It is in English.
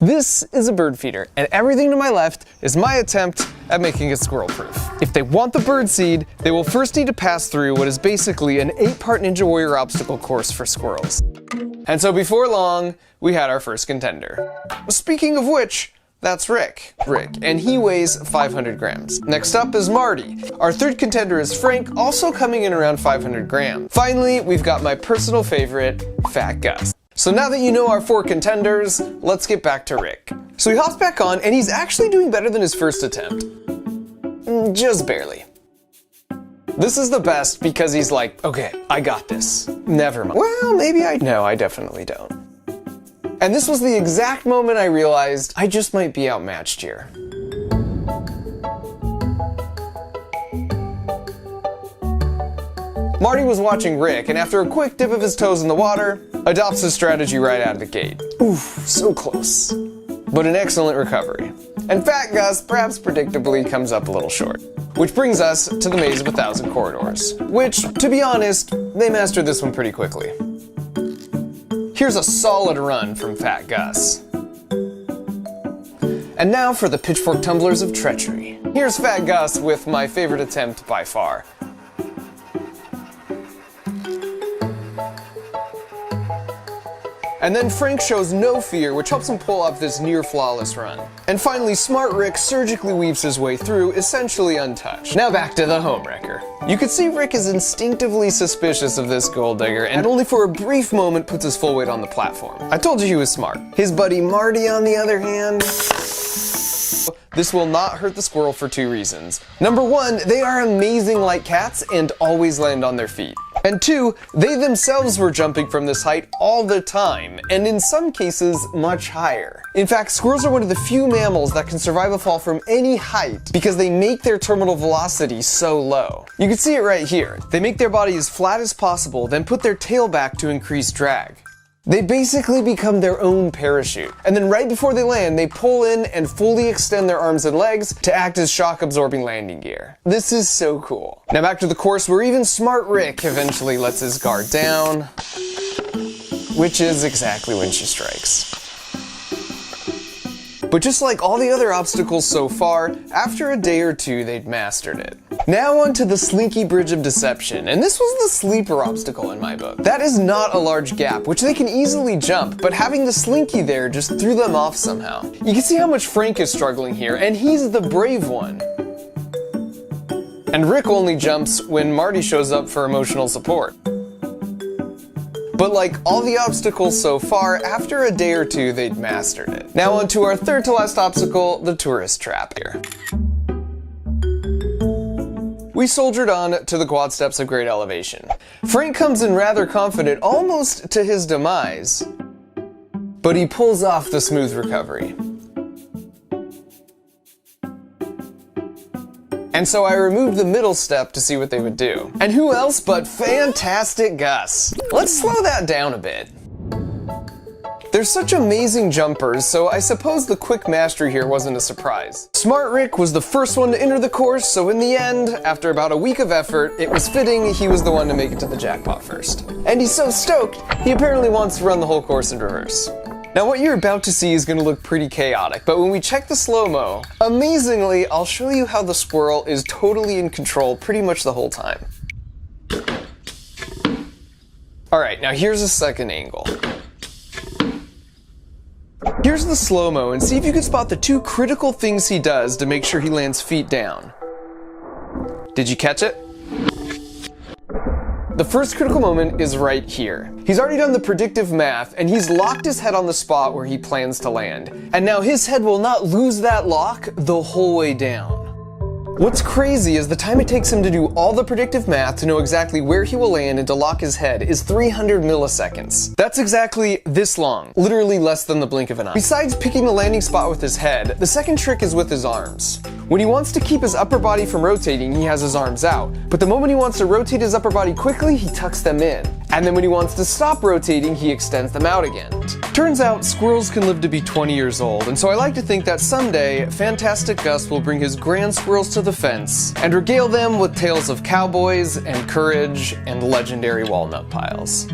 This is a bird feeder, and everything to my left is my attempt at making it squirrel-proof. If they want the bird seed, they will first need to pass through what is basically an 8-part Ninja Warrior obstacle course for squirrels. And so before long, we had our first contender. Speaking of which, that's Rick, and he weighs 500 grams. Next up is Marty. Our third contender is Frank, also coming in around 500 grams. Finally, we've got my personal favorite, Fat Gus. So now that you know our 4 contenders, let's get back to Rick. So he hops back on, and he's actually doing better than his first attempt. Just barely. This is the best because he's like, okay, I got this. Never mind. Well, maybe no, I definitely don't. And this was the exact moment I realized I just might be outmatched here. Marty was watching Rick, and after a quick dip of his toes in the water, adopts his strategy right out of the gate. Oof, so close. But an excellent recovery. And Fat Gus, perhaps predictably, comes up a little short. Which brings us to the Maze of 1,000 Corridors, which, to be honest, they mastered this one pretty quickly. Here's a solid run from Fat Gus. And now for the pitchfork tumblers of treachery. Here's Fat Gus with my favorite attempt by far. And then Frank shows no fear, which helps him pull off this near-flawless run. And finally, Smart Rick surgically weaves his way through, essentially untouched. Now back to the homewrecker. You can see Rick is instinctively suspicious of this gold digger, and only for a brief moment puts his full weight on the platform. I told you he was smart. His buddy Marty, on the other hand... This will not hurt the squirrel for 2 reasons. Number 1, they are amazing like cats and always land on their feet. And 2, they themselves were jumping from this height all the time, and in some cases, much higher. In fact, squirrels are one of the few mammals that can survive a fall from any height because they make their terminal velocity so low. You can see it right here. They make their body as flat as possible, then put their tail back to increase drag. They basically become their own parachute. And then right before they land, they pull in and fully extend their arms and legs to act as shock-absorbing landing gear. This is so cool. Now back to the course where even Smart Rick eventually lets his guard down, which is exactly when she strikes. But just like all the other obstacles so far, after a day or 2 they'd mastered it. Now on to the Slinky Bridge of Deception, and this was the sleeper obstacle in my book. That is not a large gap, which they can easily jump, but having the Slinky there just threw them off somehow. You can see how much Frank is struggling here, and he's the brave one. And Rick only jumps when Marty shows up for emotional support. But like all the obstacles so far, after a day or 2 they'd mastered it. Now on to our third to last obstacle, the tourist trap here. We soldiered on to the quad steps of great elevation. Frank comes in rather confident, almost to his demise, but he pulls off the smooth recovery. And so I removed the middle step to see what they would do. And who else but Fantastic Gus? Let's slow that down a bit. They're such amazing jumpers, so I suppose the quick mastery here wasn't a surprise. Smart Rick was the first one to enter the course, so in the end, after about a week of effort, it was fitting he was the one to make it to the jackpot first. And he's so stoked, he apparently wants to run the whole course in reverse. Now what you're about to see is going to look pretty chaotic, but when we check the slow-mo, amazingly, I'll show you how the squirrel is totally in control pretty much the whole time. Alright, now here's a second angle. Here's the slow-mo, and see if you can spot the 2 critical things he does to make sure he lands feet down. Did you catch it? The first critical moment is right here. He's already done the predictive math, and he's locked his head on the spot where he plans to land. And now his head will not lose that lock the whole way down. What's crazy is the time it takes him to do all the predictive math to know exactly where he will land and to lock his head is 300 milliseconds. That's exactly this long, literally less than the blink of an eye. Besides picking the landing spot with his head, the second trick is with his arms. When he wants to keep his upper body from rotating, he has his arms out. But the moment he wants to rotate his upper body quickly, he tucks them in. And then when he wants to stop rotating, he extends them out again. Turns out, squirrels can live to be 20 years old, and so I like to think that someday, Fantastic Gus will bring his grand squirrels to the fence and regale them with tales of cowboys and courage and legendary walnut piles.